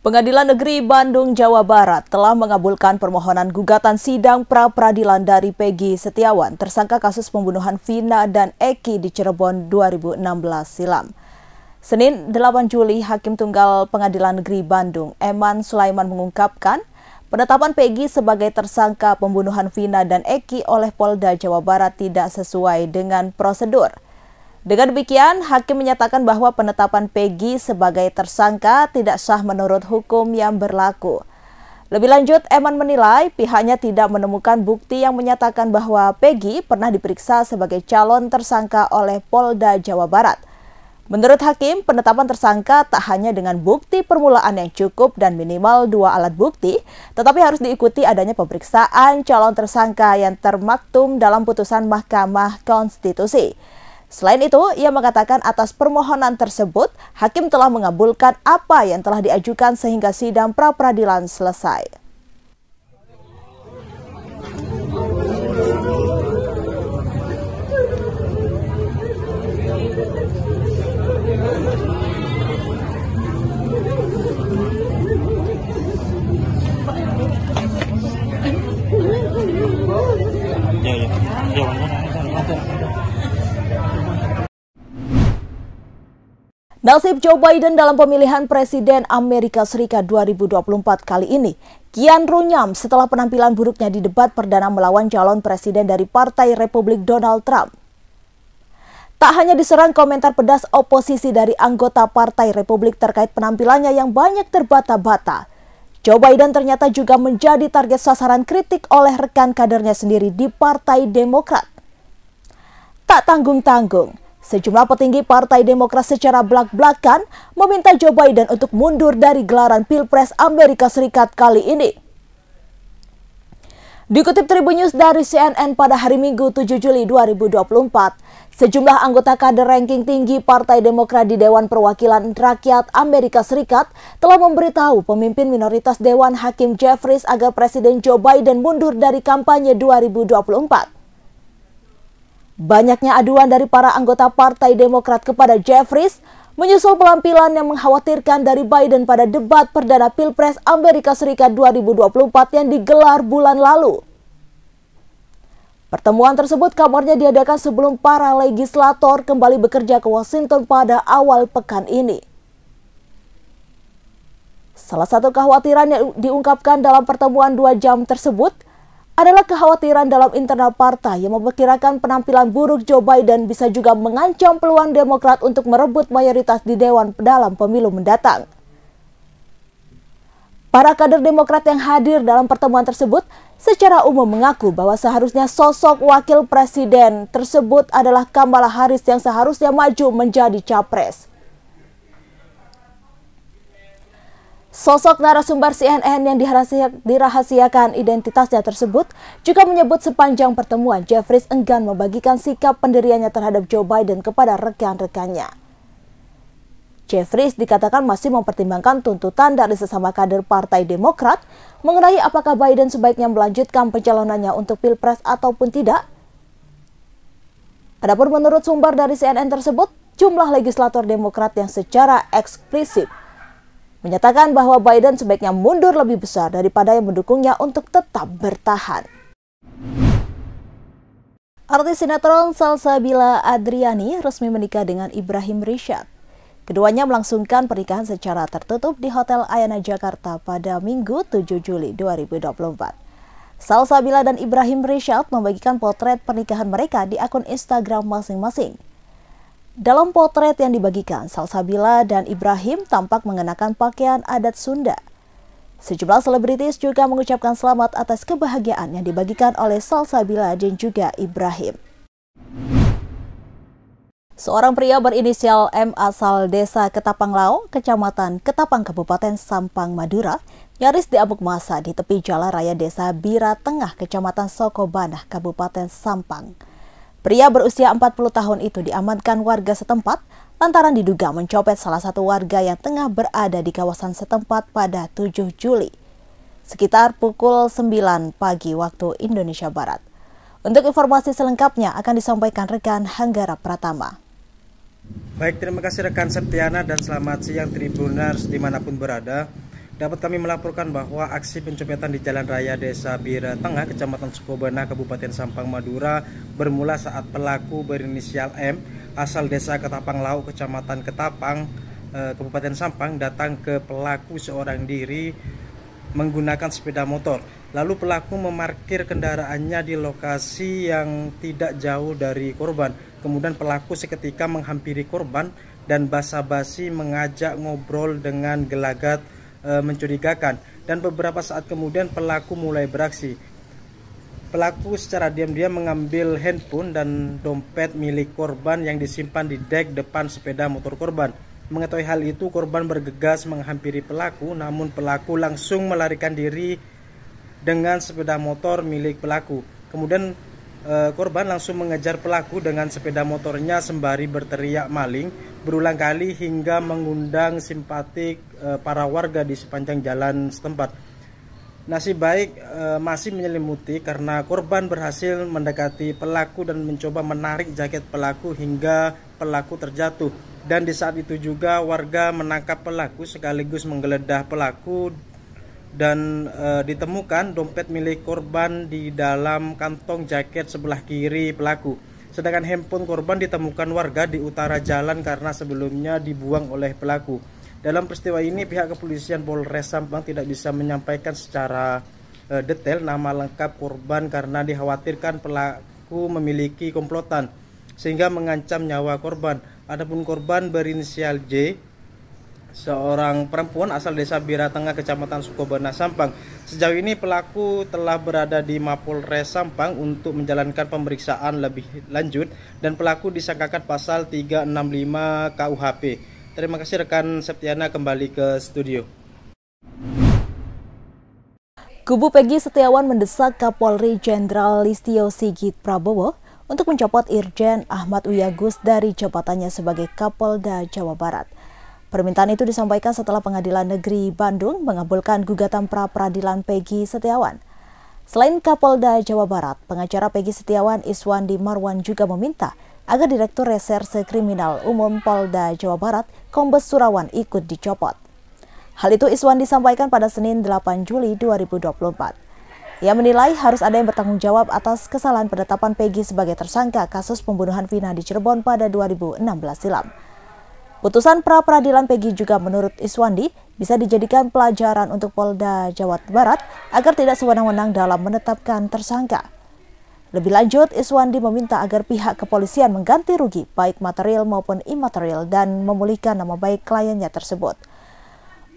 Pengadilan Negeri Bandung, Jawa Barat telah mengabulkan permohonan gugatan sidang pra-peradilan dari Peggy Setiawan, tersangka kasus pembunuhan Vina dan Eki di Cirebon 2016 silam. Senin 8 Juli, Hakim Tunggal Pengadilan Negeri Bandung, Eman Sulaiman mengungkapkan, penetapan Peggy sebagai tersangka pembunuhan Vina dan Eki oleh Polda Jawa Barat tidak sesuai dengan prosedur. Dengan demikian, Hakim menyatakan bahwa penetapan Peggy sebagai tersangka tidak sah menurut hukum yang berlaku. Lebih lanjut, Eman menilai pihaknya tidak menemukan bukti yang menyatakan bahwa Peggy pernah diperiksa sebagai calon tersangka oleh Polda Jawa Barat. Menurut Hakim, penetapan tersangka tak hanya dengan bukti permulaan yang cukup dan minimal 2 alat bukti, tetapi harus diikuti adanya pemeriksaan calon tersangka yang termaktum dalam putusan Mahkamah Konstitusi. Selain itu, ia mengatakan atas permohonan tersebut, Hakim telah mengabulkan apa yang telah diajukan sehingga sidang pra-peradilan selesai. Nasib Joe Biden dalam pemilihan Presiden Amerika Serikat 2024 kali ini kian runyam setelah penampilan buruknya di debat perdana melawan calon presiden dari Partai Republik Donald Trump. Tak hanya diserang komentar pedas oposisi dari anggota Partai Republik terkait penampilannya yang banyak terbata-bata, Joe Biden ternyata juga menjadi target sasaran kritik oleh rekan kadernya sendiri di Partai Demokrat. Tak tanggung-tanggung, sejumlah petinggi Partai Demokrat secara blak-blakan meminta Joe Biden untuk mundur dari gelaran Pilpres Amerika Serikat kali ini. Dikutip Tribun News dari CNN pada hari Minggu 7 Juli 2024, sejumlah anggota kader ranking tinggi Partai Demokrat di Dewan Perwakilan Rakyat Amerika Serikat telah memberitahu pemimpin minoritas Dewan Hakim Jeffries agar Presiden Joe Biden mundur dari kampanye 2024. Banyaknya aduan dari para anggota Partai Demokrat kepada Jeffries menyusul penampilan yang mengkhawatirkan dari Biden pada debat perdana Pilpres Amerika Serikat 2024 yang digelar bulan lalu. Pertemuan tersebut kabarnya diadakan sebelum para legislator kembali bekerja ke Washington pada awal pekan ini. Salah satu kekhawatiran yang diungkapkan dalam pertemuan 2 jam tersebut adalah kekhawatiran dalam internal partai yang memperkirakan penampilan buruk Joe Biden bisa juga mengancam peluang Demokrat untuk merebut mayoritas di Dewan dalam pemilu mendatang. Para kader Demokrat yang hadir dalam pertemuan tersebut secara umum mengaku bahwa seharusnya sosok wakil presiden tersebut adalah Kamala Harris yang seharusnya maju menjadi capres. Sosok narasumber CNN yang dirahasiakan identitasnya tersebut juga menyebut sepanjang pertemuan Jeffries enggan membagikan sikap pendiriannya terhadap Joe Biden kepada rekan-rekannya. Jeffries dikatakan masih mempertimbangkan tuntutan dari sesama kader Partai Demokrat mengenai apakah Biden sebaiknya melanjutkan pencalonannya untuk Pilpres ataupun tidak. Adapun menurut sumber dari CNN tersebut, jumlah legislator Demokrat yang secara eksplisit menyatakan bahwa Biden sebaiknya mundur lebih besar daripada yang mendukungnya untuk tetap bertahan. Artis sinetron Salsabila Adriani resmi menikah dengan Ibrahim Rishad. Keduanya melangsungkan pernikahan secara tertutup di Hotel Ayana Jakarta pada Minggu 7 Juli 2024. Salsabila dan Ibrahim Rishad membagikan potret pernikahan mereka di akun Instagram masing-masing. Dalam potret yang dibagikan, Salsabila dan Ibrahim tampak mengenakan pakaian adat Sunda. Sejumlah selebritis juga mengucapkan selamat atas kebahagiaan yang dibagikan oleh Salsabila dan juga Ibrahim. Seorang pria berinisial M asal desa Ketapanglau, Kecamatan Ketapang, Kabupaten Sampang, Madura, nyaris diamuk massa di tepi jalan raya desa Bira Tengah, Kecamatan Sokobanah, Kabupaten Sampang. Pria berusia 40 tahun itu diamankan warga setempat lantaran diduga mencopet salah satu warga yang tengah berada di kawasan setempat pada 7 Juli, sekitar pukul 9 pagi waktu Indonesia Barat. Untuk informasi selengkapnya akan disampaikan rekan Hanggara Pratama. Baik, terima kasih rekan Septiana dan selamat siang Tribuners dimanapun berada. dapat kami melaporkan bahwa aksi pencopetan di Jalan Raya Desa Bira Tengah, Kecamatan Sukobana, Kabupaten Sampang, Madura bermula saat pelaku berinisial M asal Desa Ketapang Lau, Kecamatan Ketapang, Kabupaten Sampang datang ke pelaku seorang diri menggunakan sepeda motor. Lalu pelaku memarkir kendaraannya di lokasi yang tidak jauh dari korban. Kemudian pelaku seketika menghampiri korban dan basa-basi mengajak ngobrol dengan gelagat mencurigakan, dan beberapa saat kemudian pelaku mulai beraksi. Pelaku secara diam-diam mengambil handphone dan dompet milik korban yang disimpan di dek depan sepeda motor korban. Mengetahui hal itu, korban bergegas menghampiri pelaku, namun pelaku langsung melarikan diri dengan sepeda motor milik pelaku. Kemudian korban langsung mengejar pelaku dengan sepeda motornya sembari berteriak maling berulang kali hingga mengundang simpatik para warga di sepanjang jalan setempat. Nasib baik masih menyelimuti karena korban berhasil mendekati pelaku dan mencoba menarik jaket pelaku hingga pelaku terjatuh. Dan di saat itu juga warga menangkap pelaku sekaligus menggeledah pelaku dan ditemukan dompet milik korban di dalam kantong jaket sebelah kiri pelaku. Sedangkan handphone korban ditemukan warga di utara jalan karena sebelumnya dibuang oleh pelaku. Dalam peristiwa ini pihak kepolisian Polres Sampang tidak bisa menyampaikan secara detail nama lengkap korban karena dikhawatirkan pelaku memiliki komplotan sehingga mengancam nyawa korban. Adapun korban berinisial J, seorang perempuan asal Desa Bira Tengah, Kecamatan Sukobana, Sampang. Sejauh ini pelaku telah berada di Mapolres Sampang untuk menjalankan pemeriksaan lebih lanjut dan pelaku disangkakan pasal 365 KUHP. Terima kasih rekan Septiana, kembali ke studio. Kubu Peggy Setiawan mendesak Kapolri Jenderal Listio Sigit Prabowo untuk mencopot Irjen Ahmad Wiyagus dari jabatannya sebagai Kapolda Jawa Barat. Permintaan itu disampaikan setelah Pengadilan Negeri Bandung mengabulkan gugatan pra-peradilan Peggy Setiawan. Selain Kapolda Jawa Barat, pengacara Peggy Setiawan Iswandi Marwan juga meminta agar Direktur Reserse Kriminal Umum Polda Jawa Barat, Kombes Surawan, ikut dicopot. Hal itu Iswandi disampaikan pada Senin 8 Juli 2024. Ia menilai harus ada yang bertanggung jawab atas kesalahan penetapan Peggy sebagai tersangka kasus pembunuhan Vina di Cirebon pada 2016 silam. Putusan pra-peradilan Peggy juga menurut Iswandi bisa dijadikan pelajaran untuk Polda Jawa Barat agar tidak sewenang-wenang dalam menetapkan tersangka. Lebih lanjut, Iswandi meminta agar pihak kepolisian mengganti rugi baik material maupun imaterial dan memulihkan nama baik kliennya tersebut.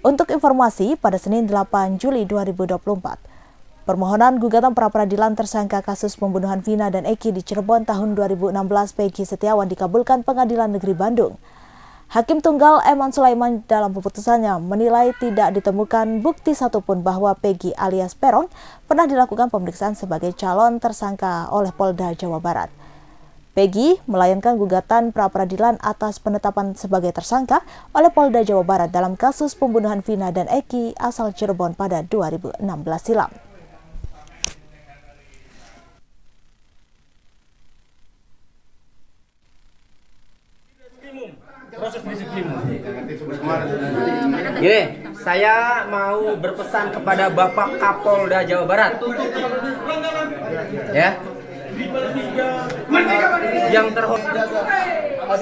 Untuk informasi, pada Senin 8 Juli 2024, permohonan gugatan pra-peradilan tersangka kasus pembunuhan Vina dan Eki di Cirebon tahun 2016 Peggy Setiawan dikabulkan Pengadilan Negeri Bandung. Hakim Tunggal Eman Sulaiman dalam keputusannya menilai tidak ditemukan bukti satupun bahwa Peggy alias Peron pernah dilakukan pemeriksaan sebagai calon tersangka oleh Polda Jawa Barat. Peggy melayangkan gugatan pra-peradilan atas penetapan sebagai tersangka oleh Polda Jawa Barat dalam kasus pembunuhan Vina dan Eki asal Cirebon pada 2016 silam. Proses disiplin. Gini, saya mau berpesan kepada Bapak Kapolda Jawa Barat. Ya. Yang terhormat,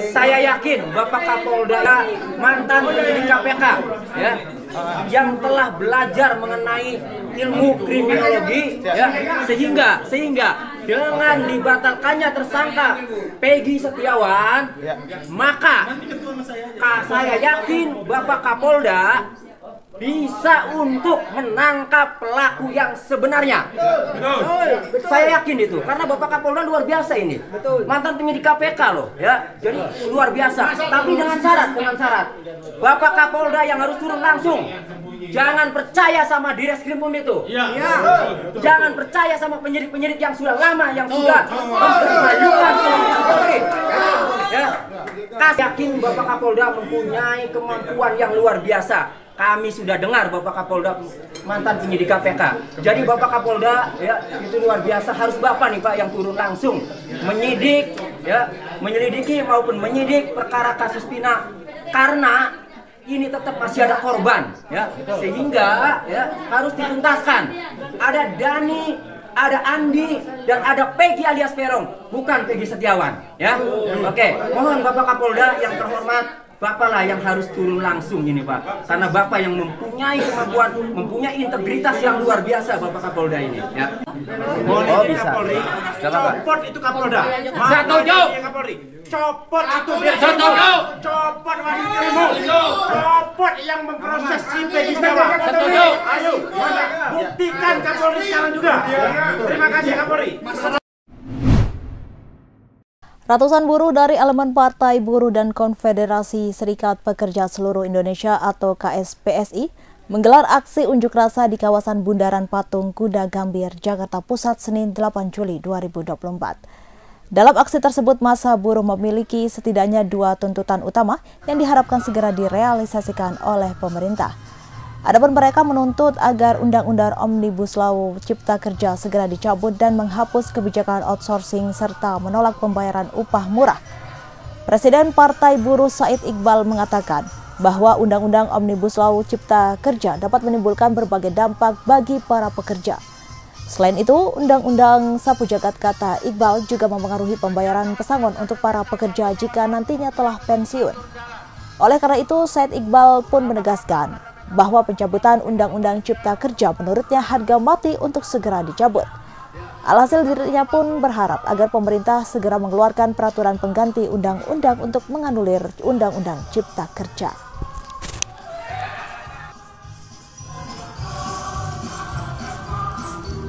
saya yakin Bapak Kapolda mantan penyidik KPK, ya, yang telah belajar mengenai ilmu kriminologi, ya, sehingga dengan dibatalkannya tersangka Peggy Setiawan, maka saya yakin Bapak Kapolda bisa untuk menangkap pelaku yang sebenarnya. Saya yakin itu, karena Bapak Kapolda luar biasa ini. Mantan penyidik KPK loh, ya. Jadi luar biasa. Tapi dengan syarat. Bapak Kapolda yang harus turun langsung. Jangan percaya sama Direskrimum itu. Jangan percaya sama penyidik-penyidik yang sudah lama, yang sudah mempermalukan Polri. Ya. Yakin Bapak Kapolda mempunyai kemampuan yang luar biasa. Kami sudah dengar Bapak Kapolda mantan penyidik KPK. Jadi Bapak Kapolda, ya, itu luar biasa. Harus Bapak nih Pak yang turun langsung menyidik, ya, menyelidiki maupun menyidik perkara kasus Vina. Karena ini tetap masih ada korban, ya, sehingga ya harus dituntaskan. Ada Dani, ada Andi, dan ada Peggy alias Peron, bukan Peggy Setiawan, ya. Oke, mohon Bapak Kapolda yang terhormat, Bapak lah yang harus turun langsung ini, Pak, karena Bapak yang mempunyai kemampuan, mempunyai integritas yang luar biasa, Bapak Kapolda ini, ya. Oh, bisa. Copot itu Kapolda. Setuju. Copot itu Setuju. Copot wanitamu. Copot yang memproses si Peggy Setiawan. Setuju. Ayo, buktikan Kapolri sekarang juga. Terima kasih Kapolri. Ratusan buruh dari elemen Partai Buruh dan Konfederasi Serikat Pekerja Seluruh Indonesia atau KSPSI menggelar aksi unjuk rasa di kawasan Bundaran Patung Kuda Gambir, Jakarta Pusat, Senin 8 Juli 2024. Dalam aksi tersebut, massa buruh memiliki setidaknya 2 tuntutan utama yang diharapkan segera direalisasikan oleh pemerintah. Adapun mereka menuntut agar Undang-Undang Omnibus Law Cipta Kerja segera dicabut dan menghapus kebijakan outsourcing serta menolak pembayaran upah murah. Presiden Partai Buruh Said Iqbal mengatakan bahwa Undang-Undang Omnibus Law Cipta Kerja dapat menimbulkan berbagai dampak bagi para pekerja. Selain itu, Undang-Undang Sapu Jagat, kata Iqbal, juga mempengaruhi pembayaran pesangon untuk para pekerja jika nantinya telah pensiun. Oleh karena itu, Said Iqbal pun menegaskan bahwa pencabutan Undang-Undang Cipta Kerja menurutnya harga mati untuk segera dicabut. Alhasil dirinya pun berharap agar pemerintah segera mengeluarkan peraturan pengganti undang-undang untuk menganulir Undang-Undang Cipta Kerja.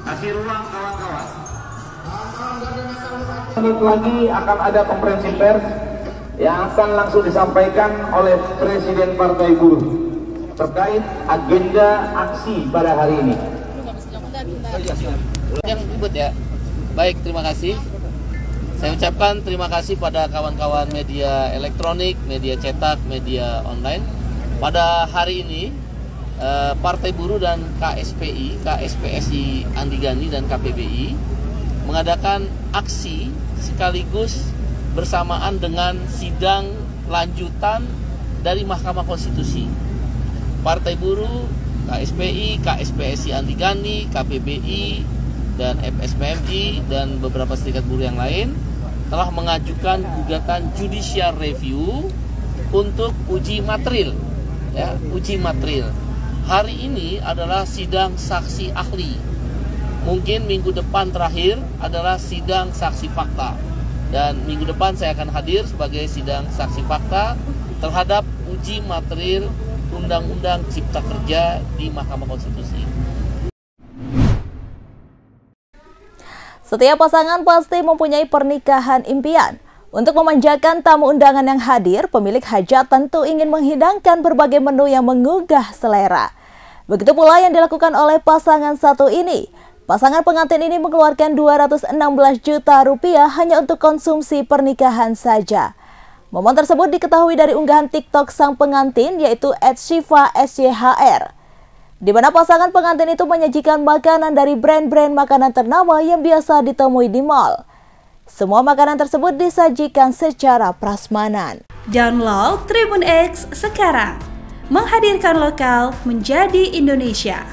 Kasih ruang kawan-kawan. Menit lagi akan ada konferensi pers yang akan langsung disampaikan oleh Presiden Partai Buruh terkait agenda aksi pada hari ini. Yang ribut ya. Baik, terima kasih. Saya ucapkan terima kasih pada kawan-kawan media elektronik, media cetak, media online. Pada hari ini Partai Buruh dan KSPI, KSPSI Andi Gani dan KPBI mengadakan aksi sekaligus bersamaan dengan sidang lanjutan dari Mahkamah Konstitusi. Partai Buruh, KSPI, KSPSI Andi Gani, KPBI, dan FSPMI, dan beberapa serikat buruh yang lain telah mengajukan gugatan judicial review untuk uji materil. Ya, uji materil. Hari ini adalah sidang saksi ahli. Mungkin minggu depan terakhir adalah sidang saksi fakta. Dan minggu depan saya akan hadir sebagai sidang saksi fakta terhadap uji materil Undang-Undang Cipta Kerja di Mahkamah Konstitusi. Setiap pasangan pasti mempunyai pernikahan impian. Untuk memanjakan tamu undangan yang hadir, pemilik hajat tentu ingin menghidangkan berbagai menu yang menggugah selera. Begitu pula yang dilakukan oleh pasangan satu ini. Pasangan pengantin ini mengeluarkan 216 juta rupiah hanya untuk konsumsi pernikahan saja. Momen tersebut diketahui dari unggahan TikTok sang pengantin, yaitu @shiva_syhr, di mana pasangan pengantin itu menyajikan makanan dari brand-brand makanan ternama yang biasa ditemui di mal. Semua makanan tersebut disajikan secara prasmanan. Download Tribun X sekarang, menghadirkan lokal menjadi Indonesia.